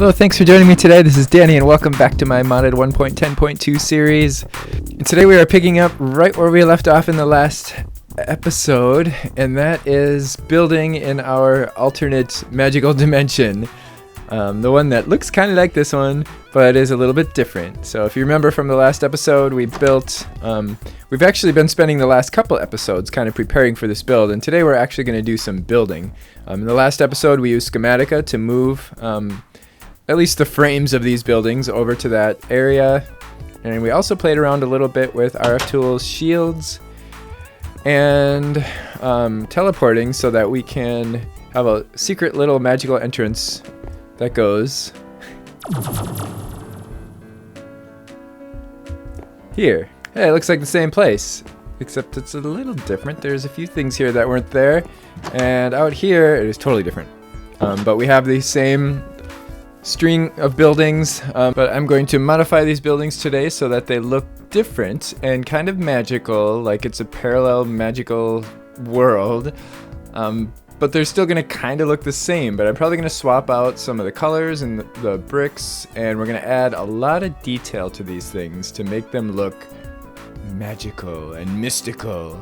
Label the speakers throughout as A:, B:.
A: Hello, thanks for joining me today. This is Danny and welcome back to my modded 1.10.2 series. And today we are picking up right where we left off in the last episode, and that is building in our alternate magical dimension. The one that looks kind of like this one, but is a little bit different. So if you remember from the last episode, we built, we've actually been spending the last couple episodes kind of preparing for this build, and today we're actually going to do some building. In the last episode, we used Schematica to move at least the frames of these buildings over to that area, and we also played around a little bit with RF Tools shields and teleporting so that we can have a secret little magical entrance that goes here. Hey, it looks like the same place, except it's a little different. There's a few things here that weren't there, and out here it is totally different. But we have the same string of buildings, but I'm going to modify these buildings today so that they look different and kind of magical, like it's a parallel magical world. But they're still going to kind of look the same, but I'm probably going to swap out some of the colors and the bricks, and we're going to add a lot of detail to these things to make them look magical and mystical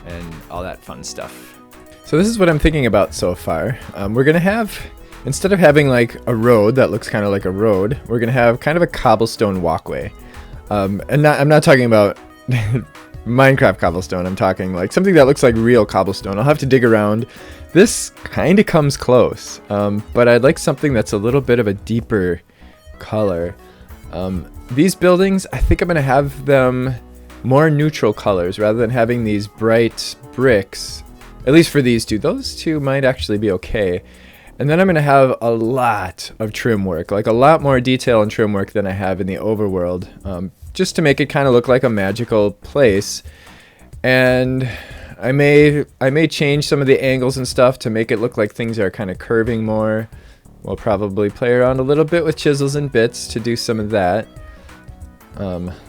A: and all that fun stuff. So this is what I'm thinking about so far. We're going to have, instead of having like a road that looks kind of like a road, we're going to have kind of a cobblestone walkway. I'm not talking about Minecraft cobblestone. I'm talking like something that looks like real cobblestone. I'll have to dig around. This kind of comes close, but I'd like something that's a little bit of a deeper color. These buildings, I think I'm going to have them more neutral colors rather than having these bright bricks, at least for these two. Those two might actually be okay. And then I'm going to have a lot of trim work, like a lot more detail and trim work than I have in the overworld, just to make it kind of look like a magical place. And I may change some of the angles and stuff to make it look like things are kind of curving more. We'll probably play around a little bit with chisels and bits to do some of that.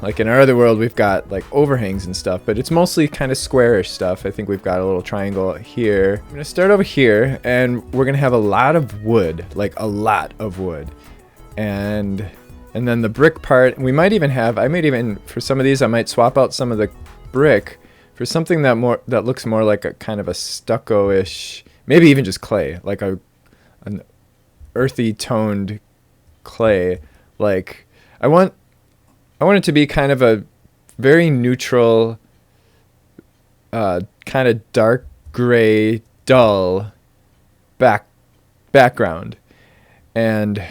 A: Like in our other world, we've got like overhangs and stuff, but it's mostly kind of squarish stuff. I think we've got a little triangle here. I'm gonna start over here, and we're gonna have a lot of wood, like a lot of wood, and then the brick part. We might even have. I might even, for some of these, I might swap out some of the brick for something that looks more like a kind of a stucco-ish, maybe even just clay, like an earthy toned clay. Like I want it to be kind of a very neutral, kind of dark gray, dull background, and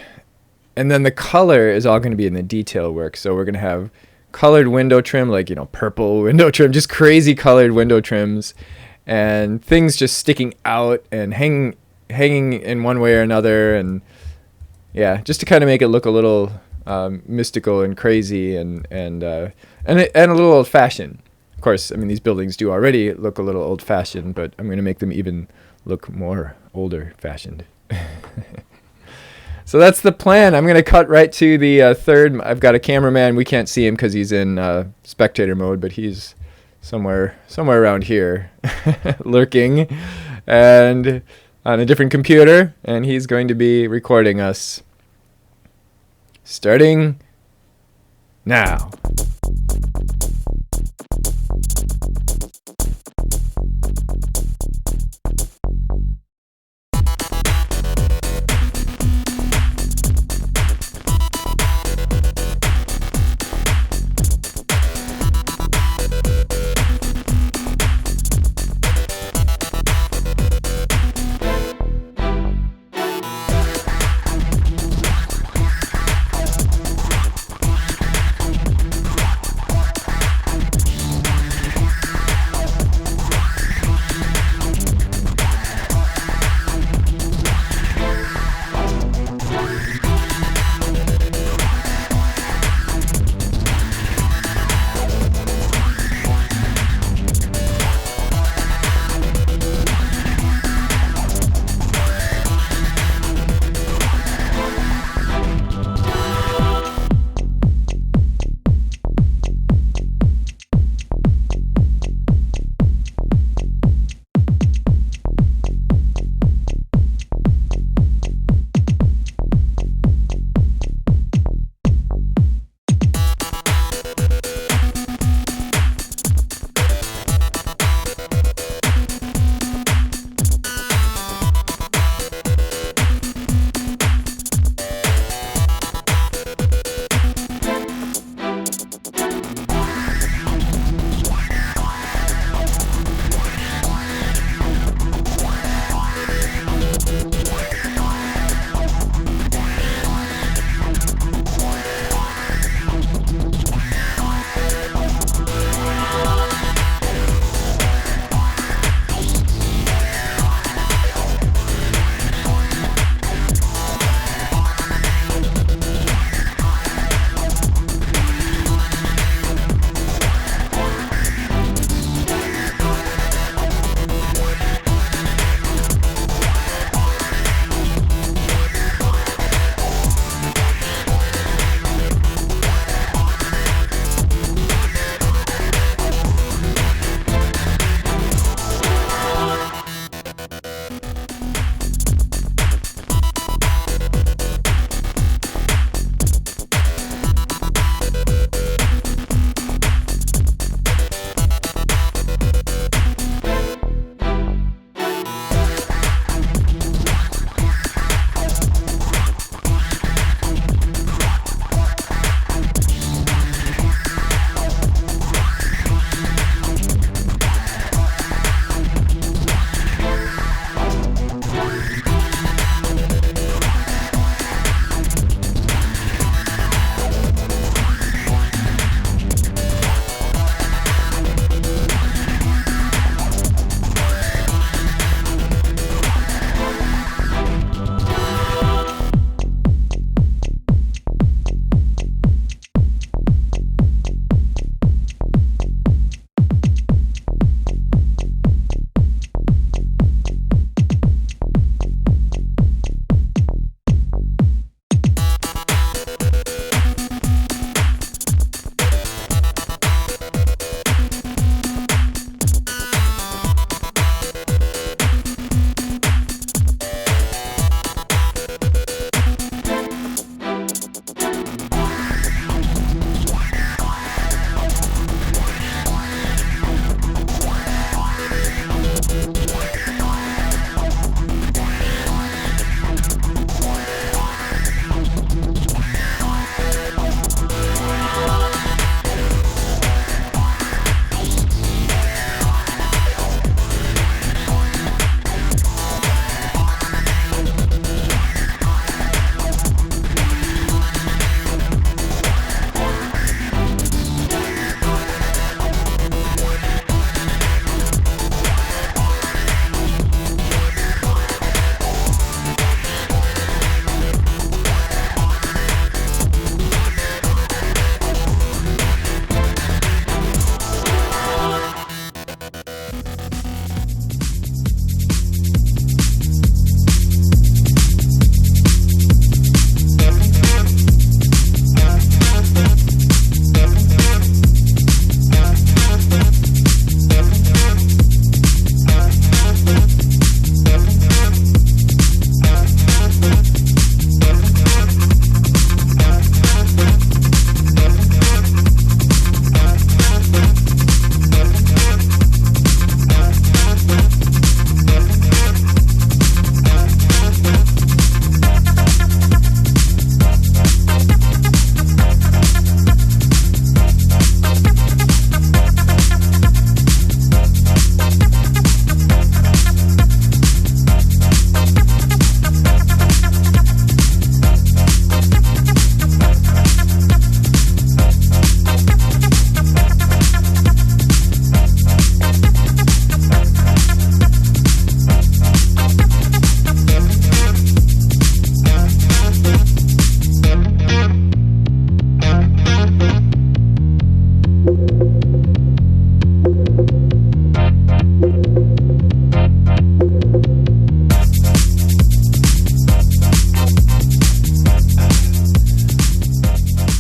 A: then the color is all going to be in the detail work. So we're going to have colored window trim, like, purple window trim, just crazy colored window trims, and things just sticking out and hanging in one way or another, and yeah, just to kind of make it look a little mystical and crazy and a little old-fashioned. Of course, I mean, these buildings do already look a little old-fashioned, but I'm going to make them even look more older-fashioned. So that's the plan. I'm going to cut right to the third. I've got a cameraman. We can't see him because he's in spectator mode, but he's somewhere around here lurking and on a different computer, and he's going to be recording us starting now.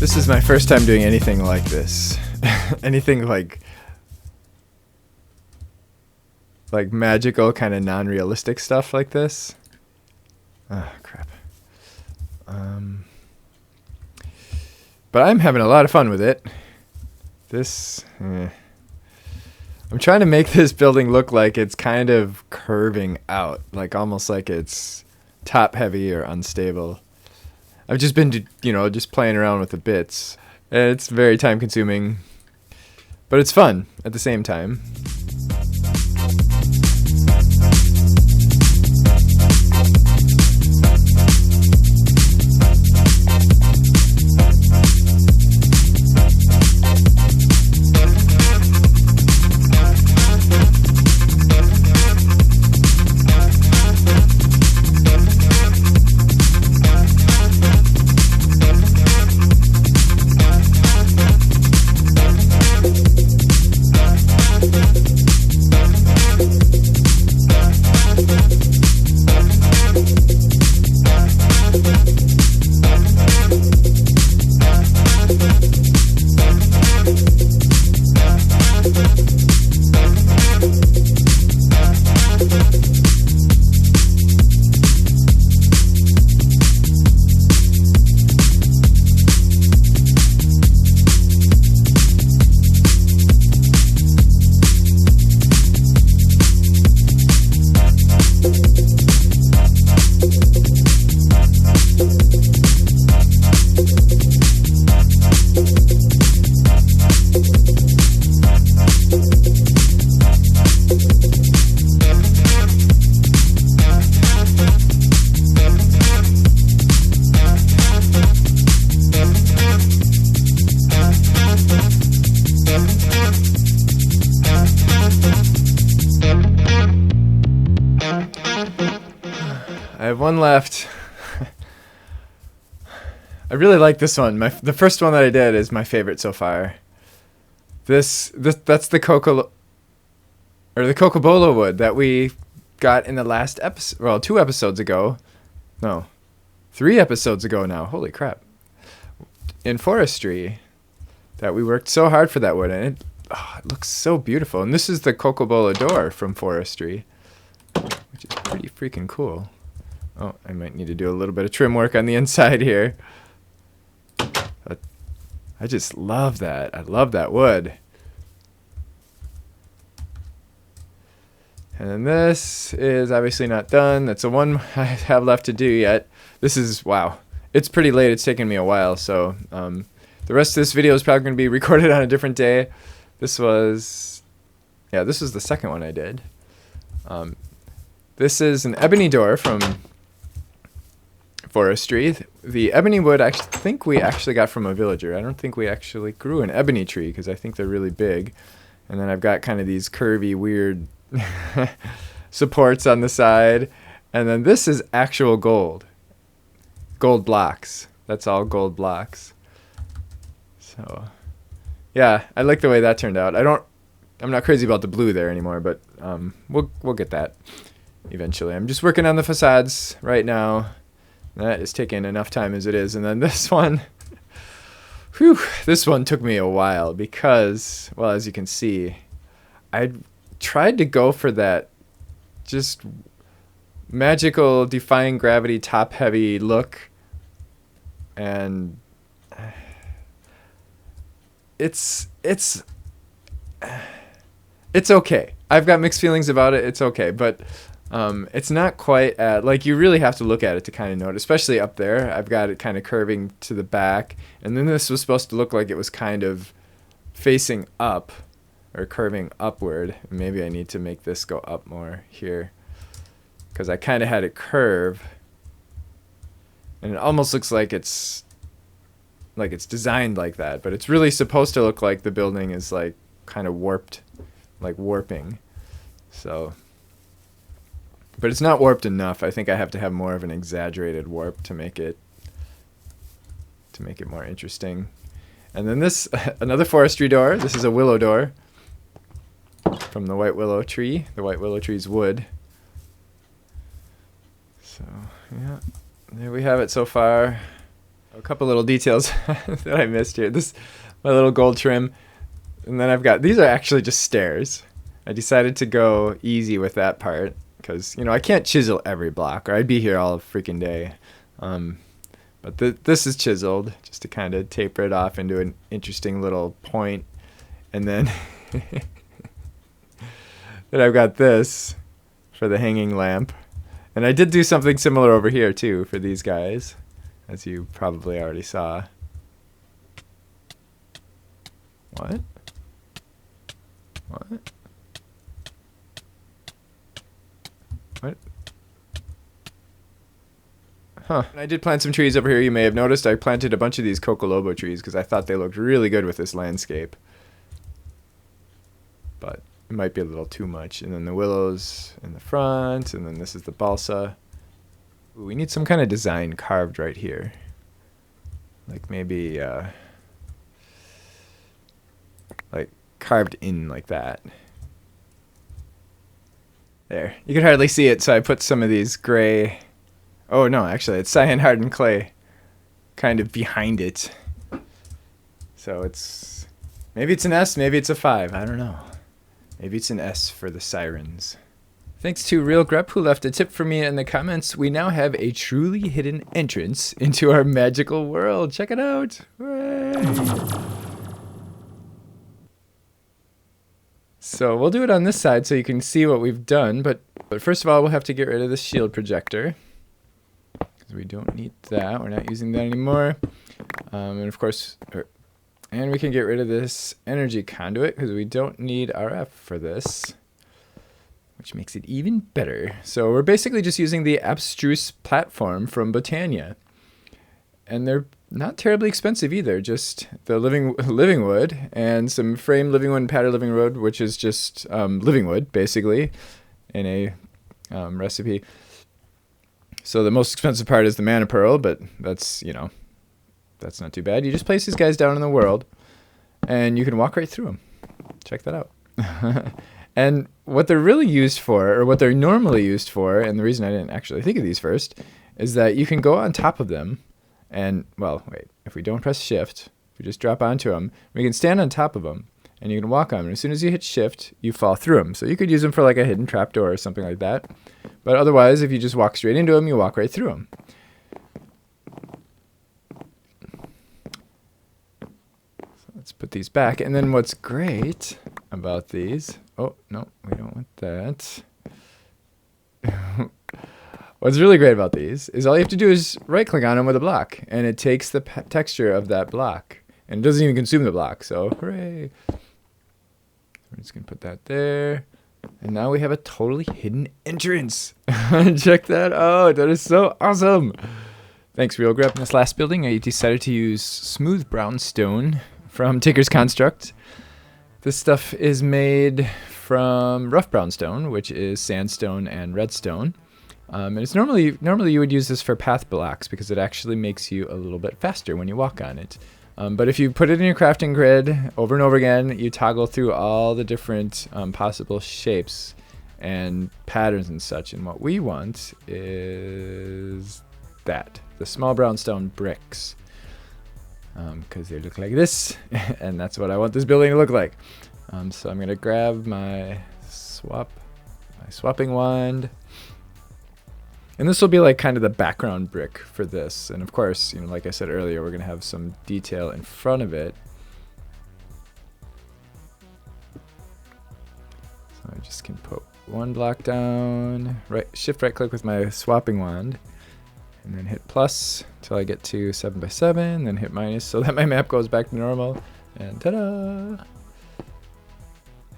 A: This is my first time doing anything like this. Anything like magical, kind of non-realistic stuff like this. Oh, crap. But I'm having a lot of fun with it. I'm trying to make this building look like it's kind of curving out, like almost like it's top heavy or unstable. I've just been, just playing around with the bits. And it's very time consuming, but it's fun at the same time. I have one left. I really like this one. The first one that I did is my favorite so far. That's the cocobolo wood that we got in the last episode. Well, 2 episodes ago. No, 3 episodes ago now. Holy crap! In forestry, that we worked so hard for that wood, and it looks so beautiful. And this is the cocobolo door from forestry, which is pretty freaking cool. Oh, I might need to do a little bit of trim work on the inside here. But I just love that. I love that wood. And then this is obviously not done. That's the one I have left to do yet. This is, wow. It's pretty late. It's taken me a while. So the rest of this video is probably going to be recorded on a different day. This was the second one I did. This is an ebony door from forestry. The ebony wood I think we actually got from a villager. I don't think we actually grew an ebony tree because I think they're really big. And then I've got kind of these curvy, weird supports on the side. And then this is actual gold. Gold blocks. That's all gold blocks. So, yeah, I like the way that turned out. I'm not crazy about the blue there anymore, but we'll get that eventually. I'm just working on the facades right now. That is taking enough time as it is. And then this one, this one took me a while because, well, as you can see, I tried to go for that just magical, defying gravity, top-heavy look. And it's okay. I've got mixed feelings about it. It's okay, but it's not quite at, like, you really have to look at it to kind of know it, especially up there. I've got it kind of curving to the back, and then this was supposed to look like it was kind of facing up or curving upward. Maybe I need to make this go up more here because I kind of had it curve, and it almost looks like it's designed like that, but it's really supposed to look like the building is like kind of warped, like warping. So, but it's not warped enough. I think I have to have more of an exaggerated warp to make it more interesting. And then this, another forestry door. This is a willow door from the white willow tree. The white willow tree's wood. So, yeah, there we have it so far. A couple little details that I missed here. This, my little gold trim. And then I've got, these are actually just stairs. I decided to go easy with that part because, you know, I can't chisel every block or I'd be here all freaking day. But this is chiseled just to kind of taper it off into an interesting little point. And then, then I've got this for the hanging lamp. And I did do something similar over here too for these guys, as you probably already saw. What? What? What? Huh. I did plant some trees over here. You may have noticed I planted a bunch of these Coco Lobo trees because I thought they looked really good with this landscape. But it might be a little too much. And then the willows in the front, and then this is the balsa. Ooh, we need some kind of design carved right here. Like maybe, like carved in like that. There. You can hardly see it, so I put some of these gray... Oh, no, actually, it's cyan hardened clay kind of behind it. So it's... Maybe it's an S, maybe it's a 5. I don't know. Maybe it's an S for the sirens. Thanks to Real Grep, who left a tip for me in the comments. We now have a truly hidden entrance into our magical world. Check it out. Hooray! So we'll do it on this side so you can see what we've done. But first of all, we'll have to get rid of the shield projector. Because we don't need that. We're not using that anymore. And of course... And we can get rid of this energy conduit because we don't need RF for this, which makes it even better. So we're basically just using the abstruse platform from Botania. And they're not terribly expensive either, just the living wood and some frame living wood and pattern living wood, which is just living wood, basically, in a recipe. So the most expensive part is the mana pearl, but that's, you know, that's not too bad. You just place these guys down in the world, and you can walk right through them. Check that out. And what they're really used for, or what they're normally used for, and the reason I didn't actually think of these first, is that you can go on top of them, and, well, wait, if we don't press shift, if we just drop onto them, we can stand on top of them, and you can walk on them. And as soon as you hit shift, you fall through them. So you could use them for like a hidden trapdoor or something like that. But otherwise, if you just walk straight into them, you walk right through them. Let's put these back. And then what's great about these... Oh, no, we don't want that. What's really great about these is all you have to do is right-click on them with a block, and it takes the texture of that block. And it doesn't even consume the block, so hooray. We're just going to put that there. And now we have a totally hidden entrance. Check that out. That is so awesome. Thanks, Real Grep. In this last building, I decided to use smooth brown stone from Tinker's Construct. This stuff is made from rough brown stone, which is sandstone and redstone. And it's normally you would use this for path blocks because it actually makes you a little bit faster when you walk on it. But if you put it in your crafting grid over and over again, you toggle through all the different possible shapes and patterns and such. And what we want is that, the small brown stone bricks. Because they look like this, and that's what I want this building to look like. So I'm going to grab my swapping wand. And this will be like kind of the background brick for this. And of course, you know, like I said earlier, we're going to have some detail in front of it. So I just can put one block down, shift right click with my swapping wand, and then hit plus until I get to 7 by 7, then hit minus so that my map goes back to normal. And ta-da!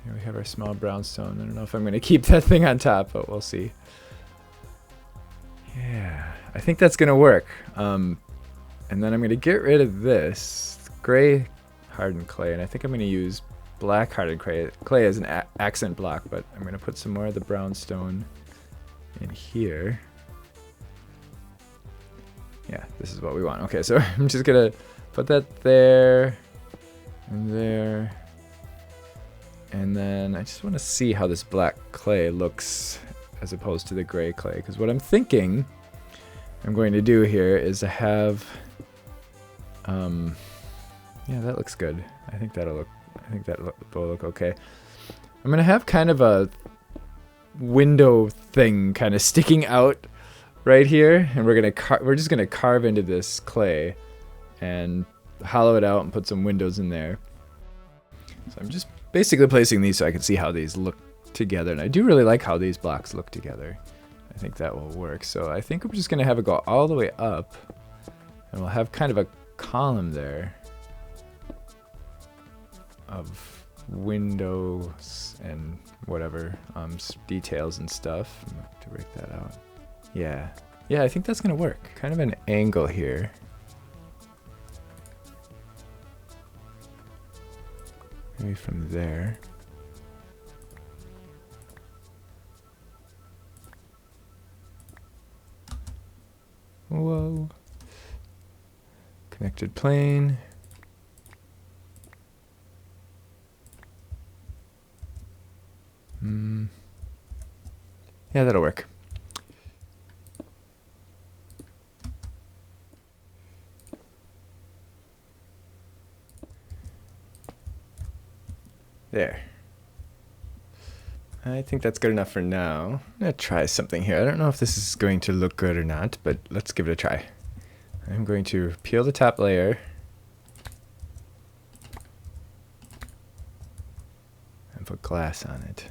A: Here we have our small brownstone. I don't know if I'm going to keep that thing on top, but we'll see. Yeah, I think that's going to work. And then I'm going to get rid of this gray hardened clay, and I think I'm going to use black hardened clay as an accent block, but I'm going to put some more of the brownstone in here. Yeah, this is what we want. Okay, so I'm just going to put that there and there. And then I just want to see how this black clay looks as opposed to the gray clay. Because what I'm thinking I'm going to do here is to have Yeah, that looks good. I think that will look okay. I'm gonna have kind of a window thing kind of sticking out right here, and we're just gonna carve into this clay and hollow it out and put some windows in there. So I'm just basically placing these so I can see how these look together, and I do really like how these blocks look together. I think that will work. So I think we're just gonna have it go all the way up, and we'll have kind of a column there of windows and whatever details and stuff. I'm going to break that out. Yeah, I think that's gonna work. Kind of an angle here. Maybe from there. Whoa. Connected plane. Yeah, that'll work. There. I think that's good enough for now. I'm gonna try something here. I don't know if this is going to look good or not, but let's give it a try. I'm going to peel the top layer and put glass on it.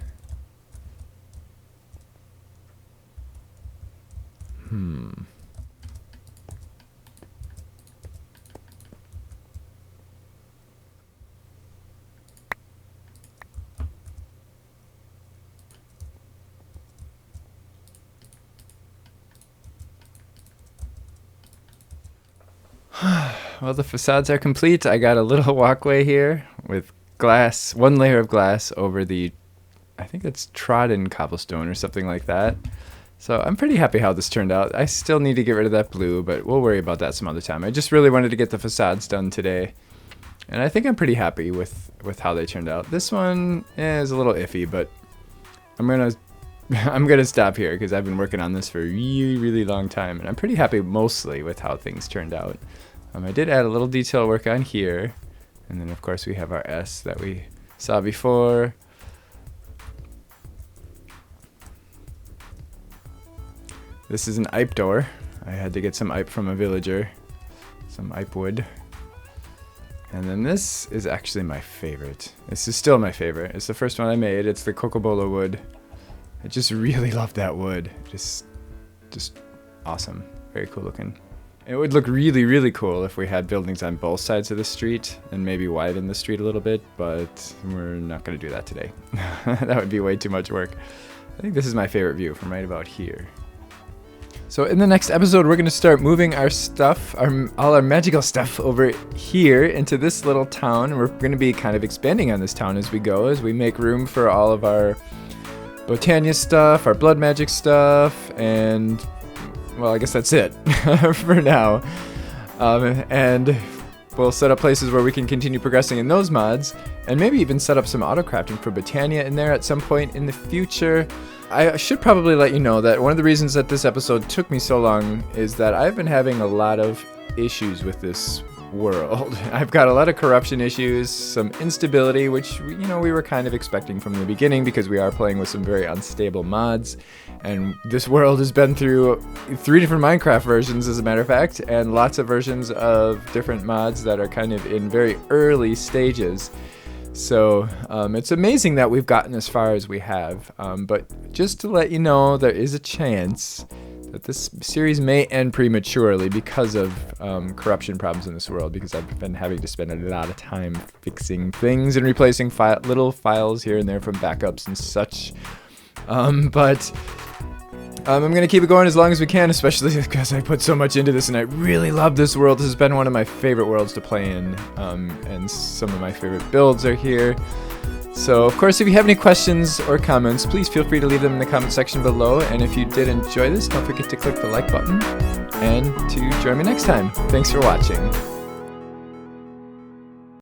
A: Well, the facades are complete. I got a little walkway here with glass, one layer of glass over the, I think it's trodden cobblestone or something like that. So I'm pretty happy how this turned out. I still need to get rid of that blue, but we'll worry about that some other time. I just really wanted to get the facades done today, and I think I'm pretty happy with how they turned out. This one is a little iffy, but I'm gonna stop here because I've been working on this for a really long time, and I'm pretty happy mostly with how things turned out. I did add a little detail work on here, and then of course we have our S that we saw before. This is an ipe door. I had to get some ipe from a villager, some ipe wood. And then this is actually my favorite. This is still my favorite. It's the first one I made. It's the Cocobola wood. I just really love that wood. Just awesome. Very cool looking. It would look really cool if we had buildings on both sides of the street and maybe widen the street a little bit, but we're not going to do that today. That would be way too much work. I think this is my favorite view from right about here. So in the next episode, we're going to start moving our stuff, all our magical stuff over here into this little town. We're going to be kind of expanding on this town as we go, as we make room for all of our Botania stuff, our blood magic stuff, and well, I guess that's it for now. And we'll set up places where we can continue progressing in those mods, and maybe even set up some auto crafting for Botania in there at some point in the future. I should probably let you know that one of the reasons that this episode took me so long is that I've been having a lot of issues with this world. I've got a lot of corruption issues, some instability, which we were kind of expecting from the beginning because we are playing with some very unstable mods, and this world has been through 3 different Minecraft versions, as a matter of fact, and lots of versions of different mods that are kind of in very early stages. So it's amazing that we've gotten as far as we have, but just to let you know, there is a chance that this series may end prematurely because of corruption problems in this world, because I've been having to spend a lot of time fixing things and replacing little files here and there from backups and such. But I'm going to keep it going as long as we can, especially because I put so much into this and I really love this world. This has been one of my favorite worlds to play in, and some of my favorite builds are here. So, of course, if you have any questions or comments, please feel free to leave them in the comment section below. And if you did enjoy this, don't forget to click the like button and to join me next time. Thanks for watching.